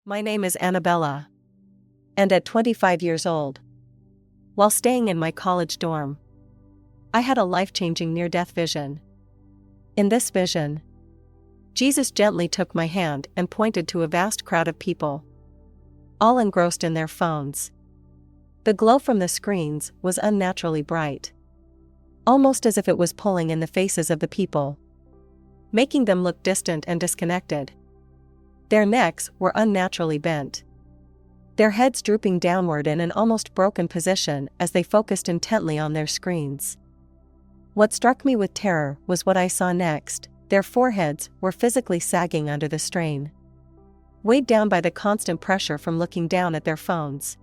My name is Annabella. And at 25 years old, while staying in my college dorm, I had a life-changing near-death vision. In this vision, Jesus gently took my hand and pointed to a vast crowd of people, all engrossed in their phones. The glow from the screens was unnaturally bright, almost as if it was pulling in the faces of the people, making them look distant and disconnected. Their necks were unnaturally bent, their heads drooping downward in an almost broken position as they focused intently on their screens. What struck me with terror was what I saw next. Their foreheads were physically sagging under the strain, weighed down by the constant pressure from looking down at their phones.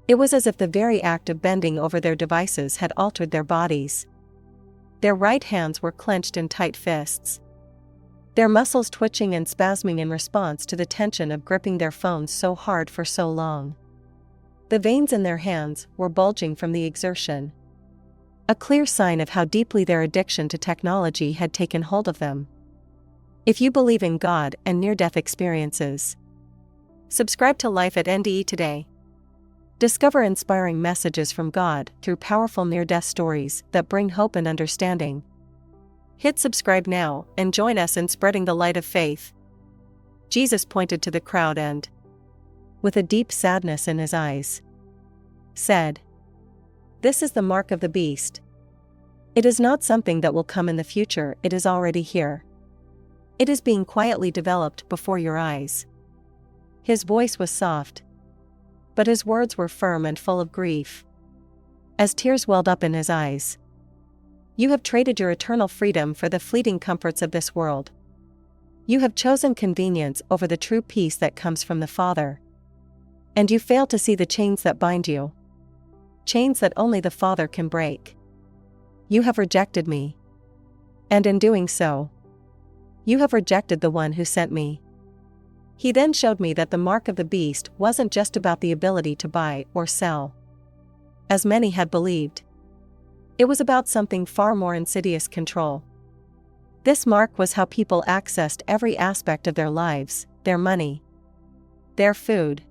It was as if the very act of bending over their devices had altered their bodies. Their right hands were clenched in tight fists, their muscles twitching and spasming in response to the tension of gripping their phones so hard for so long. The veins in their hands were bulging from the exertion, a clear sign of how deeply their addiction to technology had taken hold of them. If you believe in God and near-death experiences, subscribe to Life at NDE today. Discover inspiring messages from God through powerful near-death stories that bring hope and understanding. Hit subscribe now and join us in spreading the light of faith. Jesus pointed to the crowd and, with a deep sadness in his eyes, said, "This is the mark of the beast. It is not something that will come in the future, it is already here. It is being quietly developed before your eyes." His voice was soft, but his words were firm and full of grief, as tears welled up in his eyes. "You have traded your eternal freedom for the fleeting comforts of this world. You have chosen convenience over the true peace that comes from the Father. And you fail to see the chains that bind you, chains that only the Father can break. You have rejected me. And in doing so, you have rejected the one who sent me." He then showed me that the mark of the beast wasn't just about the ability to buy or sell, as many had believed. It was about something far more insidious: control. This mark was how people accessed every aspect of their lives, their money, their food,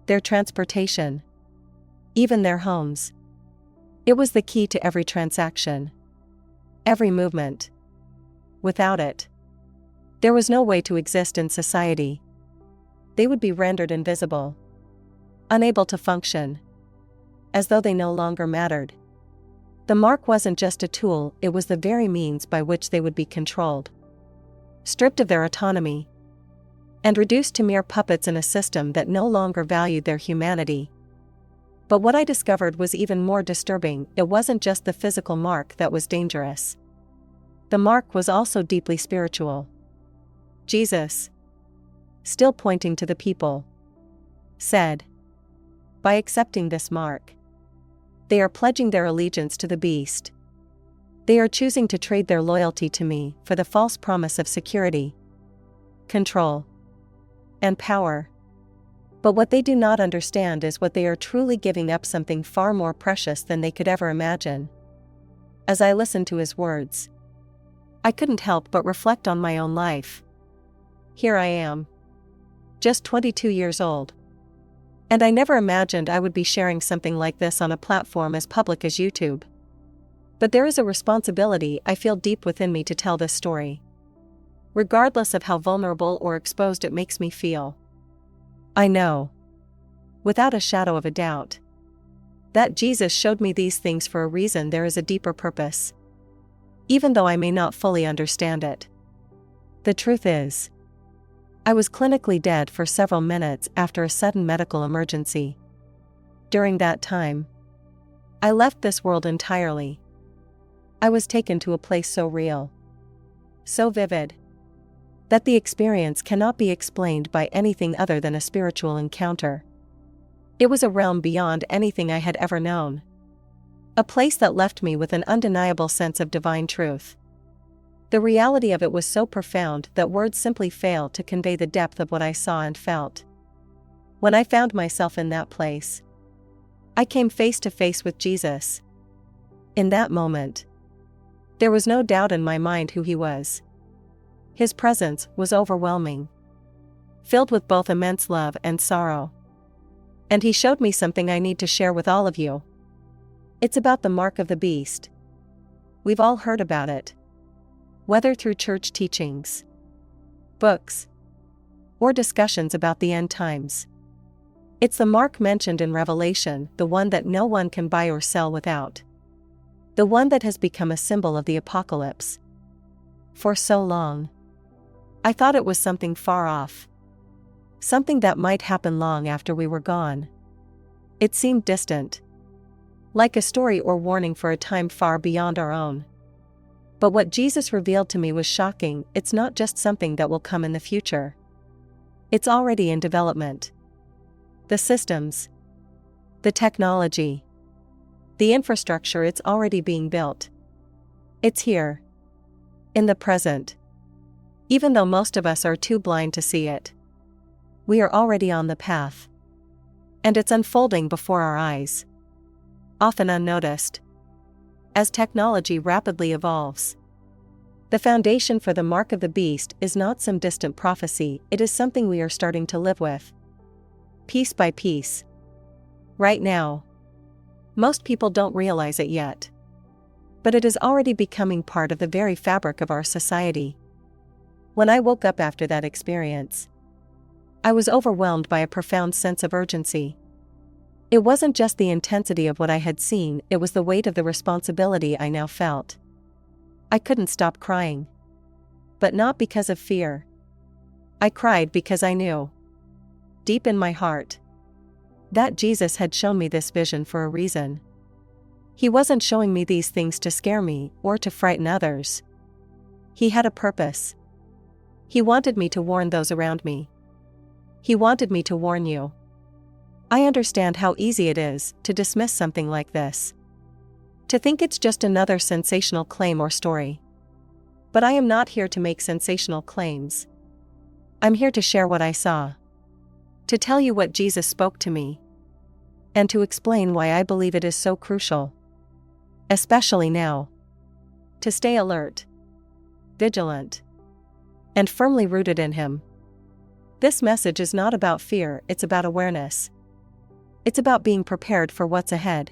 their transportation, even their homes. It was the key to every transaction, every movement. Without it, there was no way to exist in society. They would be rendered invisible, unable to function, as though they no longer mattered. The mark wasn't just a tool, it was the very means by which they would be controlled, stripped of their autonomy, and reduced to mere puppets in a system that no longer valued their humanity. But what I discovered was even more disturbing. It wasn't just the physical mark that was dangerous. The mark was also deeply spiritual. Jesus, still pointing to the people, said, "By accepting this mark, they are pledging their allegiance to the beast. They are choosing to trade their loyalty to me for the false promise of security, control, and power. But what they do not understand is what they are truly giving up, something far more precious than they could ever imagine." As I listened to his words, I couldn't help but reflect on my own life. Here I am, just 22 years old. And I never imagined I would be sharing something like this on a platform as public as YouTube. But there is a responsibility I feel deep within me to tell this story, regardless of how vulnerable or exposed it makes me feel. I know, without a shadow of a doubt, that Jesus showed me these things for a reason. There is a deeper purpose, even though I may not fully understand it. The truth is, I was clinically dead for several minutes after a sudden medical emergency. During that time, I left this world entirely. I was taken to a place so real, so vivid, that the experience cannot be explained by anything other than a spiritual encounter. It was a realm beyond anything I had ever known, a place that left me with an undeniable sense of divine truth. The reality of it was so profound that words simply fail to convey the depth of what I saw and felt. When I found myself in that place, I came face to face with Jesus. In that moment, there was no doubt in my mind who he was. His presence was overwhelming, filled with both immense love and sorrow. And he showed me something I need to share with all of you. It's about the mark of the beast. We've all heard about it. Whether through church teachings, books, or discussions about the end times. It's the mark mentioned in Revelation, the one that no one can buy or sell without. The one that has become a symbol of the apocalypse. For so long, I thought it was something far off. Something that might happen long after we were gone. It seemed distant. Like a story or warning for a time far beyond our own. But what Jesus revealed to me was shocking. It's not just something that will come in the future. It's already in development. The systems, the technology, the infrastructure, it's already being built. It's here. In the present. Even though most of us are too blind to see it. We are already on the path. And it's unfolding before our eyes. Often unnoticed. As technology rapidly evolves. The foundation for the mark of the beast is not some distant prophecy, it is something we are starting to live with. Piece by piece. Right now. Most people don't realize it yet. But it is already becoming part of the very fabric of our society. When I woke up after that experience, I was overwhelmed by a profound sense of urgency. It wasn't just the intensity of what I had seen, it was the weight of the responsibility I now felt. I couldn't stop crying. But not because of fear. I cried because I knew, deep in my heart, that Jesus had shown me this vision for a reason. He wasn't showing me these things to scare me or to frighten others. He had a purpose. He wanted me to warn those around me. He wanted me to warn you. I understand how easy it is to dismiss something like this. To think it's just another sensational claim or story. But I am not here to make sensational claims. I'm here to share what I saw. To tell you what Jesus spoke to me. And to explain why I believe it is so crucial. Especially now. To stay alert. Vigilant. And firmly rooted in Him. This message is not about fear, it's about awareness. It's about being prepared for what's ahead.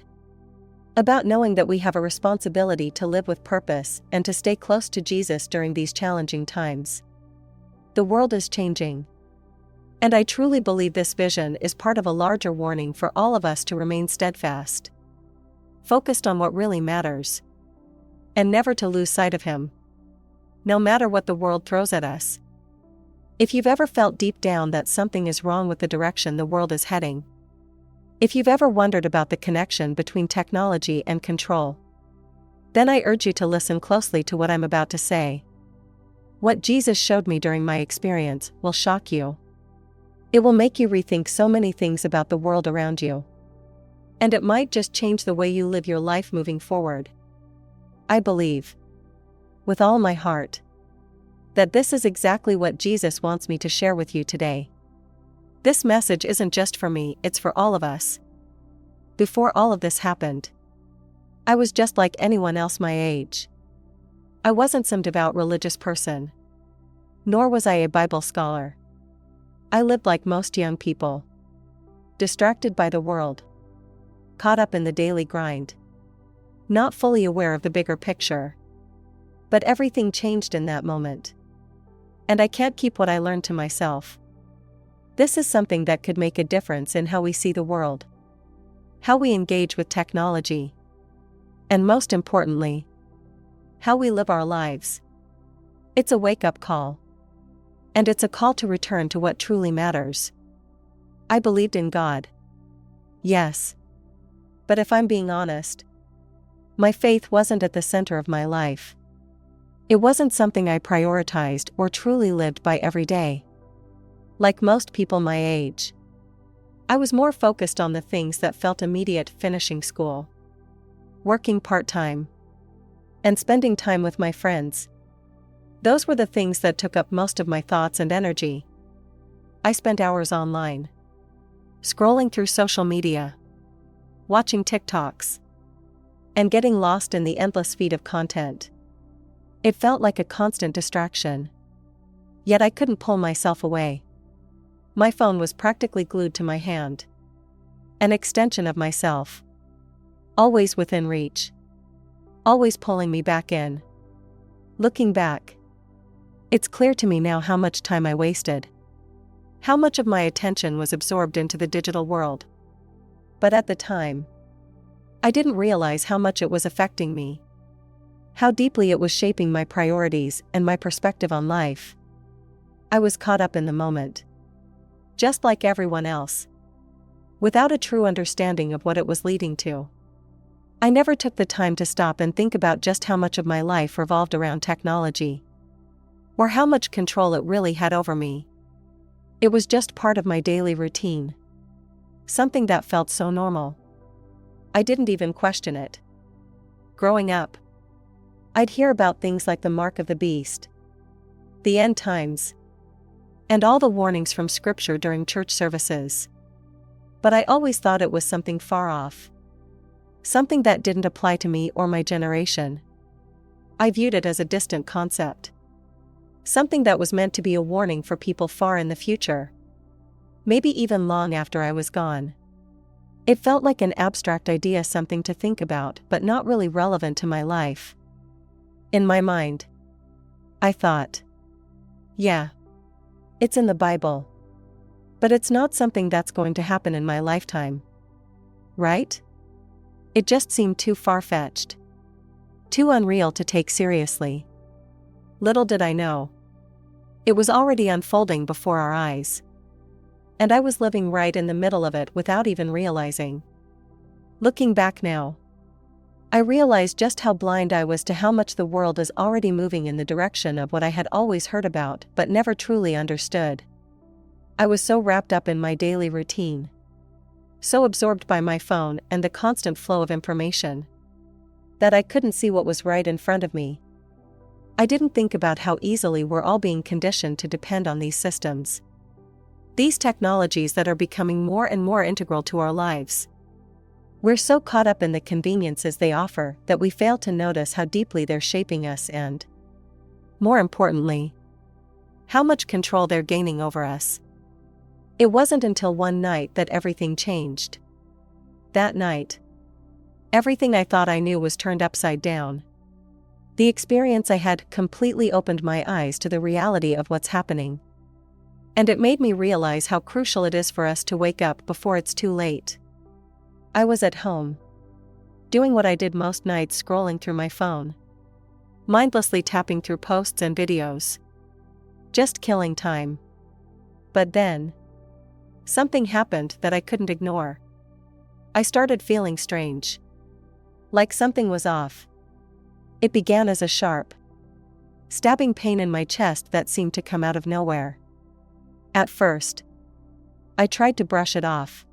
About knowing that we have a responsibility to live with purpose and to stay close to Jesus during these challenging times. The world is changing. And I truly believe this vision is part of a larger warning for all of us to remain steadfast. Focused on what really matters. And never to lose sight of Him. No matter what the world throws at us. If you've ever felt deep down that something is wrong with the direction the world is heading. If you've ever wondered about the connection between technology and control, then I urge you to listen closely to what I'm about to say. What Jesus showed me during my experience will shock you. It will make you rethink so many things about the world around you. And it might just change the way you live your life moving forward. I believe, with all my heart, that this is exactly what Jesus wants me to share with you today. This message isn't just for me, it's for all of us. Before all of this happened, I was just like anyone else my age. I wasn't some devout religious person. Nor was I a Bible scholar. I lived like most young people. Distracted by the world. Caught up in the daily grind. Not fully aware of the bigger picture. But everything changed in that moment. And I can't keep what I learned to myself. This is something that could make a difference in how we see the world. How we engage with technology. And most importantly, how we live our lives. It's a wake-up call. And it's a call to return to what truly matters. I believed in God. Yes. But if I'm being honest, my faith wasn't at the center of my life. It wasn't something I prioritized or truly lived by every day. Like most people my age, I was more focused on the things that felt immediate: finishing school, working part-time, and spending time with my friends. Those were the things that took up most of my thoughts and energy. I spent hours online, scrolling through social media, watching TikToks, and getting lost in the endless feed of content. It felt like a constant distraction. Yet I couldn't pull myself away. My phone was practically glued to my hand. An extension of myself. Always within reach. Always pulling me back in. Looking back, it's clear to me now how much time I wasted. How much of my attention was absorbed into the digital world. But at the time, I didn't realize how much it was affecting me. How deeply it was shaping my priorities and my perspective on life. I was caught up in the moment. Just like everyone else. Without a true understanding of what it was leading to. I never took the time to stop and think about just how much of my life revolved around technology. Or how much control it really had over me. It was just part of my daily routine. Something that felt so normal. I didn't even question it. Growing up, I'd hear about things like the mark of the beast, the end times, and all the warnings from scripture during church services. But I always thought it was something far off. Something that didn't apply to me or my generation. I viewed it as a distant concept. Something that was meant to be a warning for people far in the future. Maybe even long after I was gone. It felt like an abstract idea, something to think about, but not really relevant to my life. In my mind, I thought, yeah, it's in the Bible. But it's not something that's going to happen in my lifetime. Right? It just seemed too far-fetched. Too unreal to take seriously. Little did I know. It was already unfolding before our eyes. And I was living right in the middle of it without even realizing. Looking back now, I realized just how blind I was to how much the world is already moving in the direction of what I had always heard about but never truly understood. I was so wrapped up in my daily routine. So absorbed by my phone and the constant flow of information, that I couldn't see what was right in front of me. I didn't think about how easily we're all being conditioned to depend on these systems. These technologies that are becoming more and more integral to our lives. We're so caught up in the conveniences they offer that we fail to notice how deeply they're shaping us and, more importantly, how much control they're gaining over us. It wasn't until one night that everything changed. That night, everything I thought I knew was turned upside down. The experience I had completely opened my eyes to the reality of what's happening. And it made me realize how crucial it is for us to wake up before it's too late. I was at home, doing what I did most nights, scrolling through my phone, mindlessly tapping through posts and videos, just killing time. But then, something happened that I couldn't ignore. I started feeling strange. Like something was off. It began as a sharp, stabbing pain in my chest that seemed to come out of nowhere. At first, I tried to brush it off.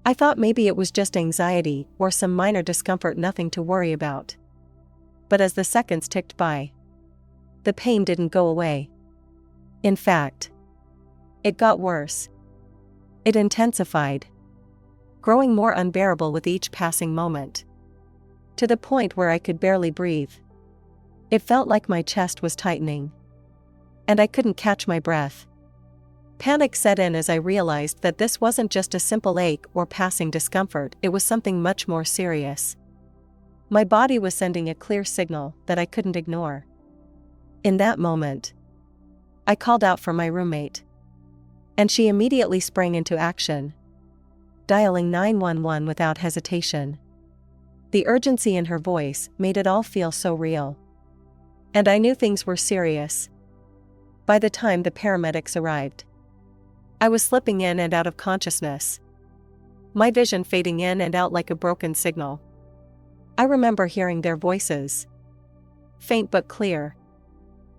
I thought maybe it was just anxiety or some minor discomfort, nothing to worry about. But as the seconds ticked by, the pain didn't go away. In fact, it got worse. It intensified, growing more unbearable with each passing moment. To the point where I could barely breathe. It felt like my chest was tightening. And I couldn't catch my breath. Panic set in as I realized that this wasn't just a simple ache or passing discomfort, it was something much more serious. My body was sending a clear signal that I couldn't ignore. In that moment, I called out for my roommate. And she immediately sprang into action, dialing 911 without hesitation. The urgency in her voice made it all feel so real. And I knew things were serious. By the time the paramedics arrived, I was slipping in and out of consciousness. My vision fading in and out like a broken signal. I remember hearing their voices. Faint but clear.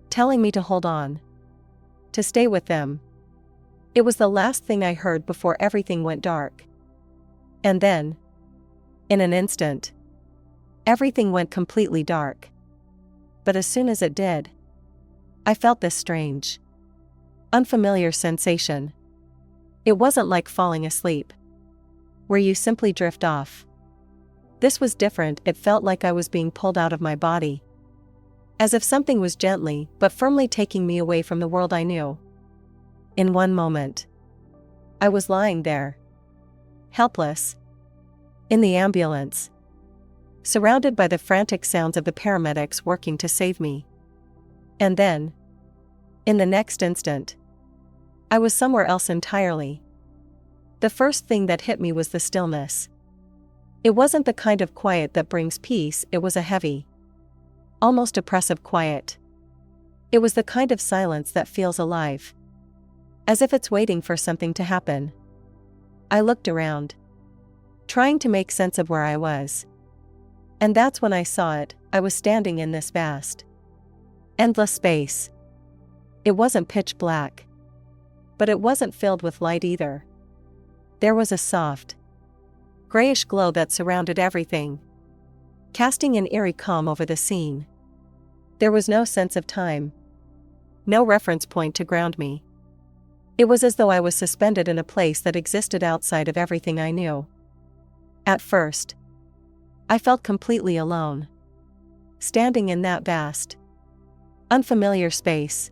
Telling me to hold on. To stay with them. It was the last thing I heard before everything went dark. And then, in an instant, everything went completely dark. But as soon as it did, I felt this strange, unfamiliar sensation. It wasn't like falling asleep, where you simply drift off. This was different. It felt like I was being pulled out of my body. As if something was gently but firmly taking me away from the world I knew. In one moment, I was lying there, helpless, in the ambulance, surrounded by the frantic sounds of the paramedics working to save me. And then, in the next instant, I was somewhere else entirely. The first thing that hit me was the stillness. It wasn't the kind of quiet that brings peace, it was a heavy, almost oppressive quiet. It was the kind of silence that feels alive, as if it's waiting for something to happen. I looked around, trying to make sense of where I was. And that's when I saw it. I was standing in this vast, endless space. It wasn't pitch black, but it wasn't filled with light either. There was a soft, grayish glow that surrounded everything, casting an eerie calm over the scene. There was no sense of time, no reference point to ground me. It was as though I was suspended in a place that existed outside of everything I knew. At first, I felt completely alone, standing in that vast, unfamiliar space.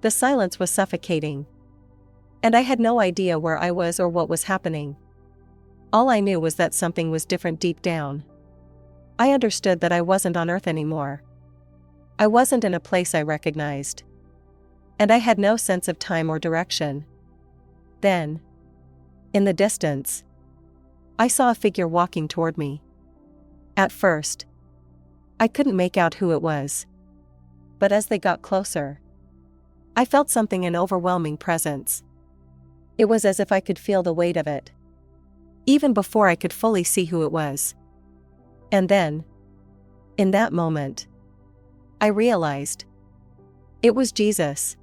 The silence was suffocating, and I had no idea where I was or what was happening. All I knew was that something was different deep down. I understood that I wasn't on Earth anymore. I wasn't in a place I recognized, and I had no sense of time or direction. Then, in the distance, I saw a figure walking toward me. At first, I couldn't make out who it was. But as they got closer, I felt something, an overwhelming presence. It was as if I could feel the weight of it, even before I could fully see who it was. And then, in that moment, I realized it was Jesus.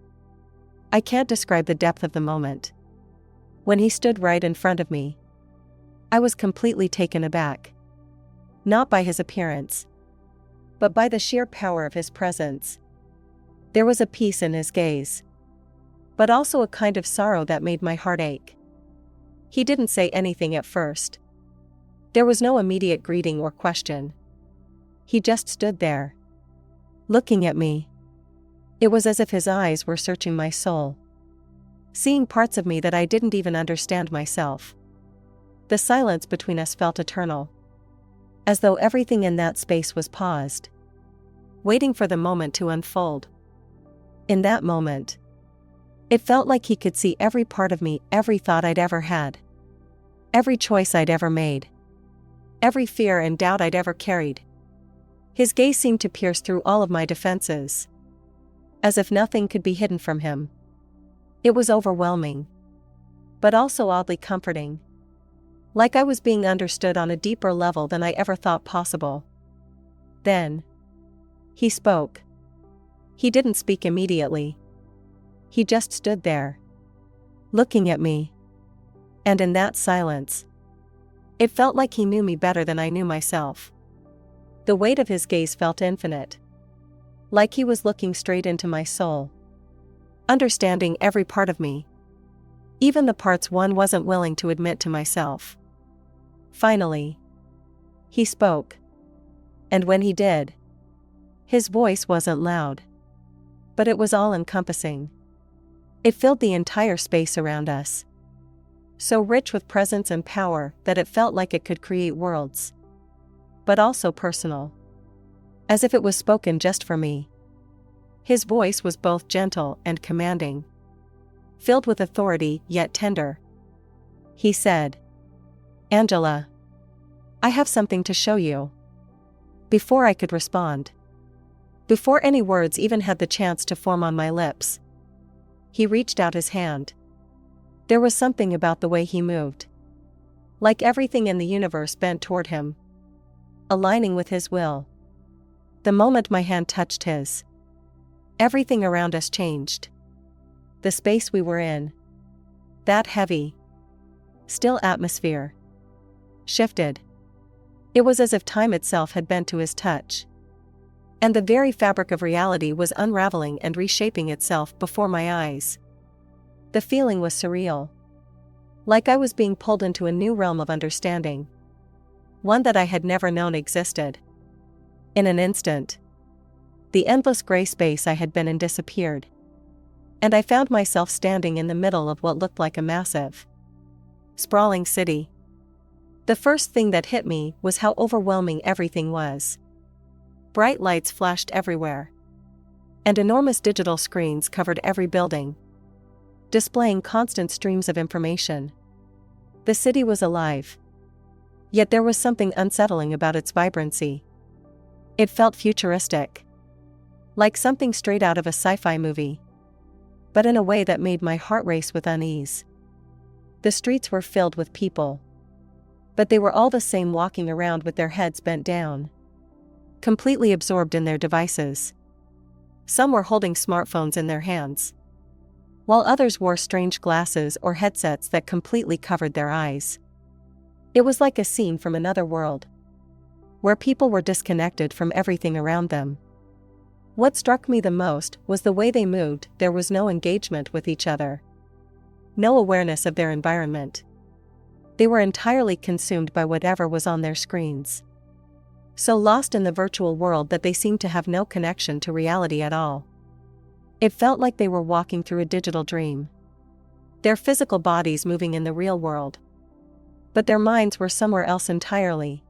I can't describe the depth of the moment. When he stood right in front of me, I was completely taken aback. Not by his appearance, but by the sheer power of his presence. There was a peace in his gaze, but also a kind of sorrow that made my heart ache. He didn't say anything at first. There was no immediate greeting or question. He just stood there, looking at me. It was as if his eyes were searching my soul, seeing parts of me that I didn't even understand myself. The silence between us felt eternal, as though everything in that space was paused, waiting for the moment to unfold. In that moment, it felt like he could see every part of me, every thought I'd ever had, every choice I'd ever made, every fear and doubt I'd ever carried. His gaze seemed to pierce through all of my defenses, as if nothing could be hidden from him. It was overwhelming, but also oddly comforting, like I was being understood on a deeper level than I ever thought possible. Then, he spoke. He didn't speak immediately. He just stood there, looking at me. And in that silence, it felt like he knew me better than I knew myself. The weight of his gaze felt infinite, like he was looking straight into my soul, understanding every part of me, even the parts one wasn't willing to admit to myself. Finally, he spoke. And when he did, his voice wasn't loud, but it was all-encompassing. It filled the entire space around us, so rich with presence and power that it felt like it could create worlds, but also personal, as if it was spoken just for me. His voice was both gentle and commanding, filled with authority yet tender. He said, "Angela, I have something to show you." Before I could respond, before any words even had the chance to form on my lips, he reached out his hand. There was something about the way he moved, like everything in the universe bent toward him, aligning with his will. The moment my hand touched his, everything around us changed. The space we were in, that heavy, still atmosphere, shifted. It was as if time itself had bent to his touch, and the very fabric of reality was unraveling and reshaping itself before my eyes. The feeling was surreal, like I was being pulled into a new realm of understanding, one that I had never known existed. In an instant, the endless gray space I had been in disappeared, And I found myself standing in the middle of what looked like a massive, sprawling city. The first thing that hit me was how overwhelming everything was. Bright lights flashed everywhere, and enormous digital screens covered every building, displaying constant streams of information. The city was alive. Yet there was something unsettling about its vibrancy. It felt futuristic, like something straight out of a sci-fi movie, but in a way that made my heart race with unease. The streets were filled with people, but they were all the same, walking around with their heads bent down, completely absorbed in their devices. Some were holding smartphones in their hands, while others wore strange glasses or headsets that completely covered their eyes. It was like a scene from another world, where people were disconnected from everything around them. What struck me the most was the way they moved. There was no engagement with each other, no awareness of their environment. They were entirely consumed by whatever was on their screens, so lost in the virtual world that they seemed to have no connection to reality at all. It felt like they were walking through a digital dream, their physical bodies moving in the real world, but their minds were somewhere else entirely,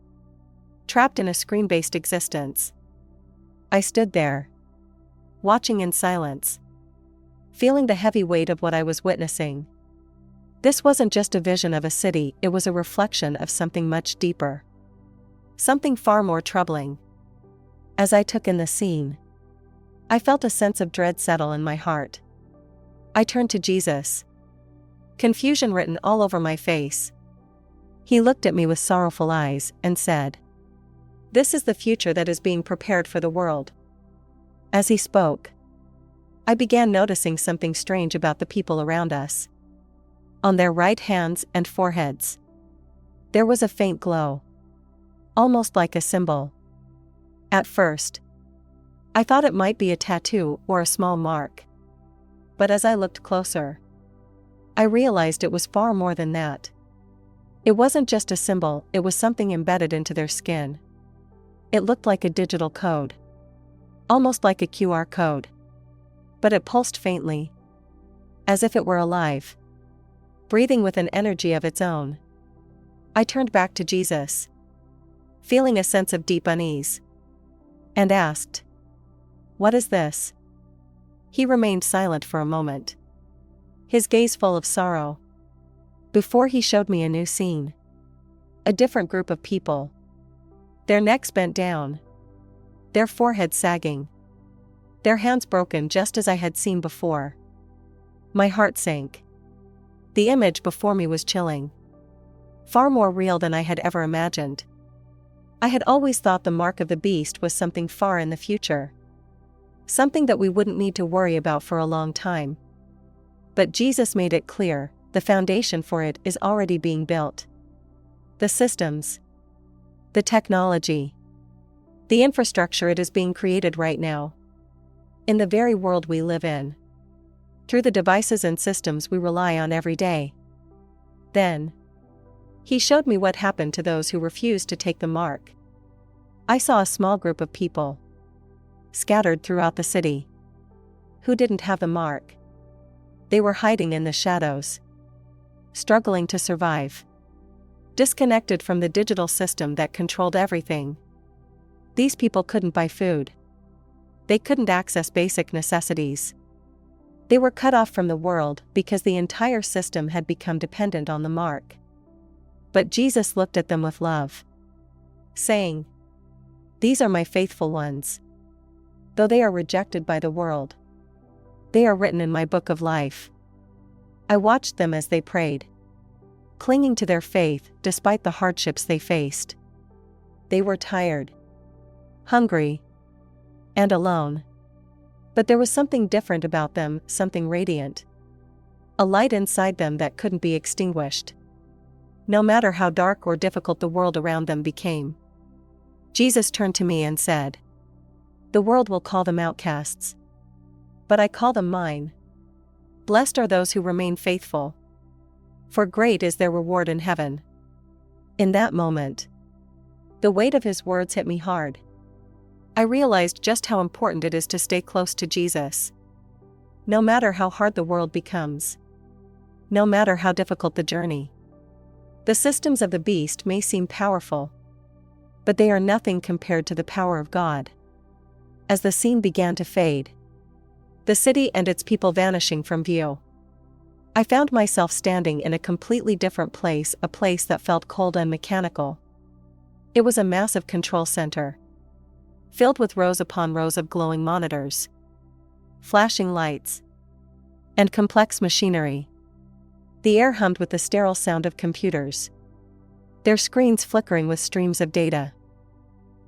trapped in a screen-based existence. I stood there, watching in silence, feeling the heavy weight of what I was witnessing. This wasn't just a vision of a city, it was a reflection of something much deeper, something far more troubling. As I took in the scene, I felt a sense of dread settle in my heart. I turned to Jesus, confusion written all over my face. He looked at me with sorrowful eyes and said, "This is the future that is being prepared for the world." As he spoke, I began noticing something strange about the people around us. On their right hands and foreheads, there was a faint glow, almost like a symbol. At first, I thought it might be a tattoo or a small mark. But as I looked closer, I realized it was far more than that. It wasn't just a symbol, it was something embedded into their skin. It looked like a digital code, almost like a QR code. But it pulsed faintly, as if it were alive, breathing with an energy of its own. I turned back to Jesus, feeling a sense of deep unease, and asked, "What is this?" He remained silent for a moment, his gaze full of sorrow, before he showed me a new scene. A different group of people, their necks bent down, their foreheads sagging, their hands broken just as I had seen before. My heart sank. The image before me was chilling, far more real than I had ever imagined. I had always thought the mark of the beast was something far in the future, something that we wouldn't need to worry about for a long time. But Jesus made it clear, the foundation for it is already being built. The systems, the technology, the infrastructure, it is being created right now, in the very world we live in, through the devices and systems we rely on every day. Then, he showed me what happened to those who refused to take the mark. I saw a small group of people, scattered throughout the city, who didn't have the mark. They were hiding in the shadows, struggling to survive, disconnected from the digital system that controlled everything. These people couldn't buy food. They couldn't access basic necessities. They were cut off from the world because the entire system had become dependent on the mark. But Jesus looked at them with love, saying, "These are my faithful ones. Though they are rejected by the world, they are written in my book of life." I watched them as they prayed, clinging to their faith despite the hardships they faced. They were tired, hungry, and alone. But there was something different about them, something radiant, a light inside them that couldn't be extinguished, no matter how dark or difficult the world around them became. Jesus turned to me and said, "The world will call them outcasts, but I call them mine. Blessed are those who remain faithful, for great is their reward in heaven." In that moment, the weight of his words hit me hard. I realized just how important it is to stay close to Jesus, No matter how hard the world becomes, no matter how difficult the journey, the systems of the beast may seem powerful, but they are nothing compared to the power of God. As the scene began to fade, the city and its people vanishing from view, I found myself standing in a completely different place, a place that felt cold and mechanical. It was a massive control center, filled with rows upon rows of glowing monitors, flashing lights, and complex machinery. The air hummed with the sterile sound of computers, their screens flickering with streams of data.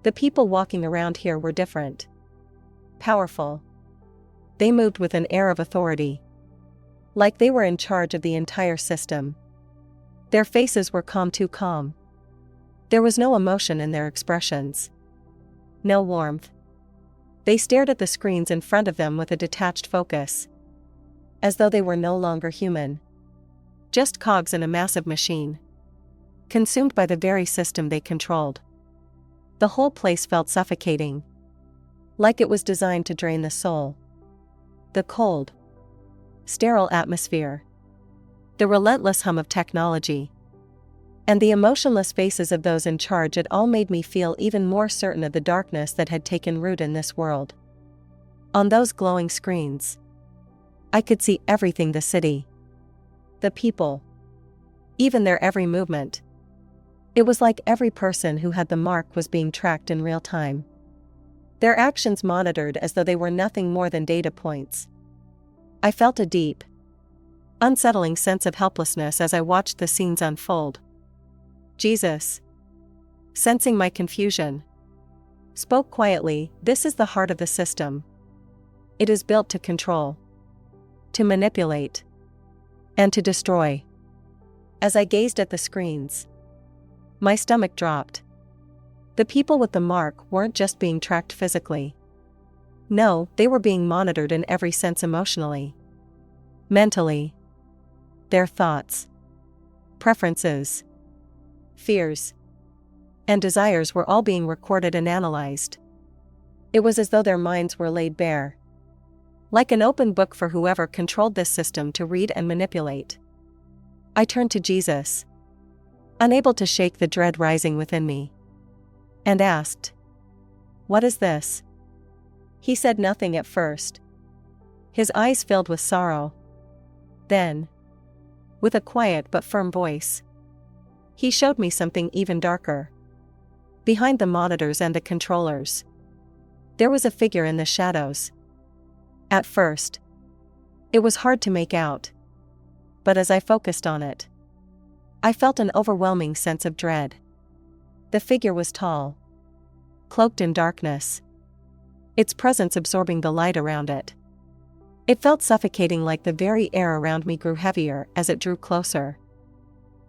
The people walking around here were different. Powerful. They moved with an air of authority, like they were in charge of the entire system. Their faces were calm, too calm. There was no emotion in their expressions. No warmth. They stared at the screens in front of them with a detached focus, as though they were no longer human. Just cogs in a massive machine, consumed by the very system they controlled. The whole place felt suffocating, like it was designed to drain the soul. The cold, sterile atmosphere, the relentless hum of technology, and the emotionless faces of those in charge, it all made me feel even more certain of the darkness that had taken root in this world. On those glowing screens, I could see everything: the city, the people, even their every movement. It was like every person who had the mark was being tracked in real time, their actions monitored as though they were nothing more than data points. I felt a deep, unsettling sense of helplessness as I watched the scenes unfold. Jesus, sensing my confusion, spoke quietly. This is the heart of the system. It is built to control, to manipulate, and to destroy. As I gazed at the screens, my stomach dropped. The people with the mark weren't just being tracked physically. No, they were being monitored in every sense, emotionally, mentally. Their thoughts, preferences, fears, and desires were all being recorded and analyzed. It was as though their minds were laid bare, like an open book for whoever controlled this system to read and manipulate. I turned to Jesus, unable to shake the dread rising within me, and asked, "What is this?" He said nothing at first, his eyes filled with sorrow. Then, with a quiet but firm voice, he showed me something even darker. Behind the monitors and the controllers, there was a figure in the shadows. At first, it was hard to make out, but as I focused on it, I felt an overwhelming sense of dread. The figure was tall, cloaked in darkness, its presence absorbing the light around it. It felt suffocating, like the very air around me grew heavier as it drew closer.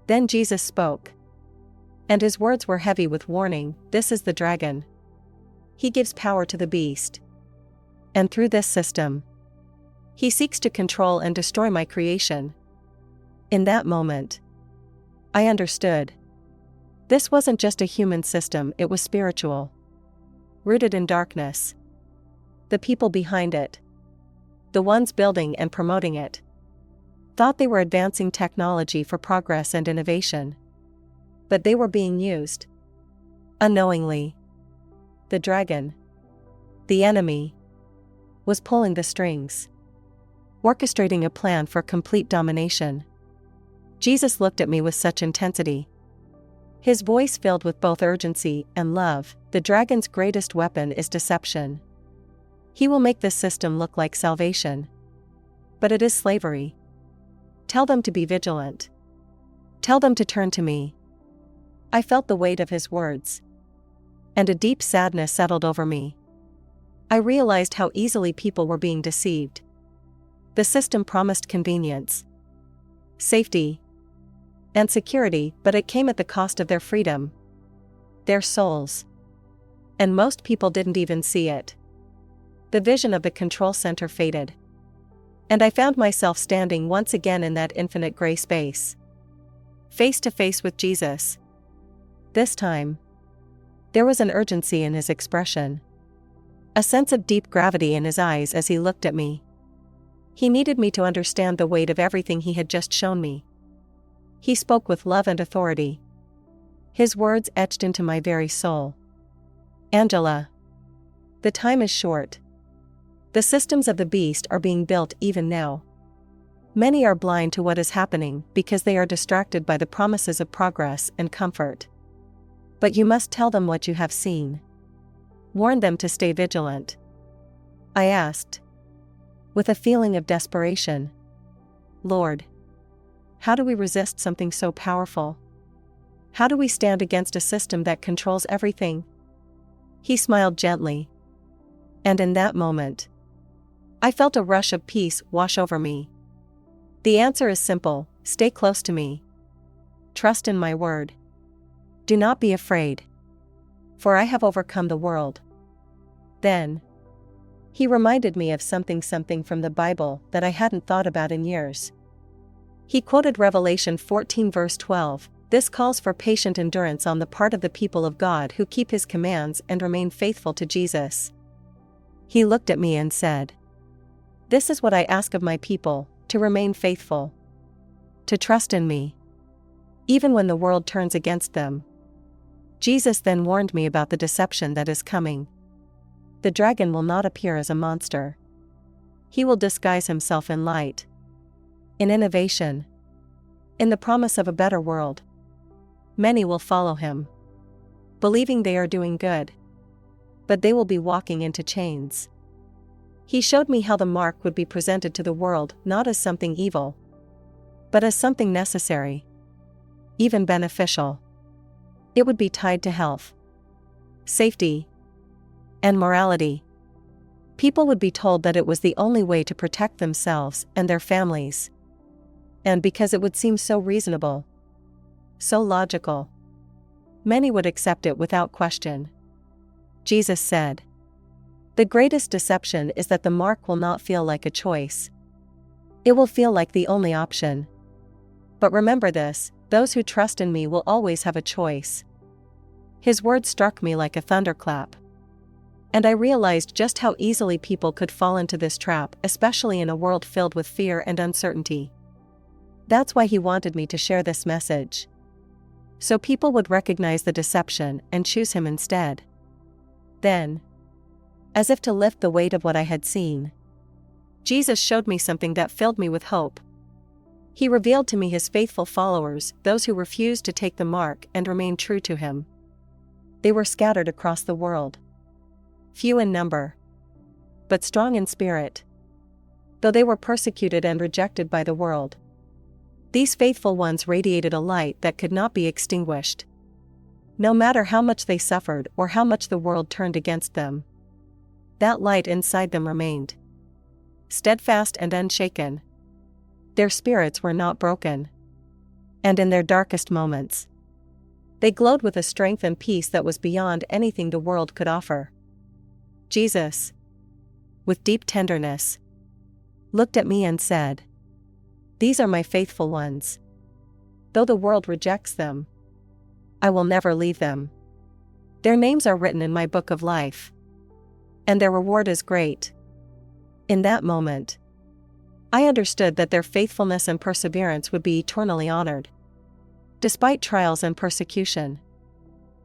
Then Jesus spoke, and his words were heavy with warning. "This is the dragon. He gives power to the beast, and through this system, he seeks to control and destroy my creation." In that moment, I understood. This wasn't just a human system, it was spiritual, rooted in darkness. The people behind it, the ones building and promoting it, thought they were advancing technology for progress and innovation. But they were being used. Unknowingly, the dragon, the enemy, was pulling the strings, orchestrating a plan for complete domination. Jesus looked at me with such intensity, his voice filled with both urgency and love. "The dragon's greatest weapon is deception. He will make this system look like salvation, but it is slavery. Tell them to be vigilant. Tell them to turn to me." I felt the weight of his words, and a deep sadness settled over me. I realized how easily people were being deceived. The system promised convenience, safety, and security, but it came at the cost of their freedom, their souls. And most people didn't even see it. The vision of the control center faded, and I found myself standing once again in that infinite gray space, face to face with Jesus. This time, there was an urgency in his expression, a sense of deep gravity in his eyes as he looked at me. He needed me to understand the weight of everything he had just shown me. He spoke with love and authority. His words etched into my very soul. Angela. The time is short. The systems of the beast are being built even now. Many are blind to what is happening because they are distracted by the promises of progress and comfort. But you must tell them what you have seen. Warn them to stay vigilant. I asked, with a feeling of desperation, Lord, how do we resist something so powerful? How do we stand against a system that controls everything? He smiled gently. And in that moment, I felt a rush of peace wash over me. The answer is simple: stay close to me. Trust in my word. Do not be afraid. For I have overcome the world. Then, he reminded me of something from the Bible that I hadn't thought about in years. He quoted Revelation 14 verse 12, "This calls for patient endurance on the part of the people of God who keep his commands and remain faithful to Jesus." He looked at me and said, "This is what I ask of my people, to remain faithful. To trust in me. Even when the world turns against them." Jesus then warned me about the deception that is coming. The dragon will not appear as a monster. He will disguise himself in light, in innovation, in the promise of a better world. Many will follow him, believing they are doing good, but they will be walking into chains. He showed me how the mark would be presented to the world not as something evil, but as something necessary, even beneficial. It would be tied to health, safety, and morality. People would be told that it was the only way to protect themselves and their families. And because it would seem so reasonable, so logical, many would accept it without question. Jesus said, "The greatest deception is that the mark will not feel like a choice. It will feel like the only option. But remember this, those who trust in me will always have a choice." His words struck me like a thunderclap. And I realized just how easily people could fall into this trap, especially in a world filled with fear and uncertainty. That's why he wanted me to share this message, so people would recognize the deception and choose him instead. Then, as if to lift the weight of what I had seen, Jesus showed me something that filled me with hope. He revealed to me his faithful followers, those who refused to take the mark and remain true to him. They were scattered across the world, few in number, but strong in spirit. Though they were persecuted and rejected by the world, these faithful ones radiated a light that could not be extinguished. No matter how much they suffered or how much the world turned against them, that light inside them remained, steadfast and unshaken. Their spirits were not broken. And in their darkest moments, they glowed with a strength and peace that was beyond anything the world could offer. Jesus, with deep tenderness, looked at me and said, "These are my faithful ones. Though the world rejects them, I will never leave them. Their names are written in my book of life, and their reward is great." In that moment, I understood that their faithfulness and perseverance would be eternally honored. Despite trials and persecution,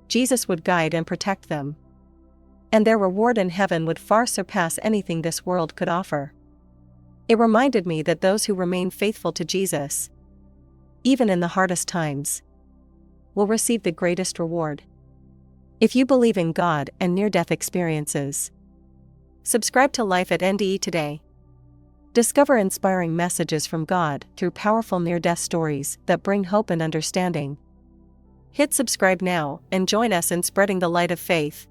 Jesus would guide and protect them, and their reward in heaven would far surpass anything this world could offer. It reminded me that those who remain faithful to Jesus, even in the hardest times, will receive the greatest reward. If you believe in God and near-death experiences, subscribe to Life at NDE today. Discover inspiring messages from God through powerful near-death stories that bring hope and understanding. Hit subscribe now and join us in spreading the light of faith.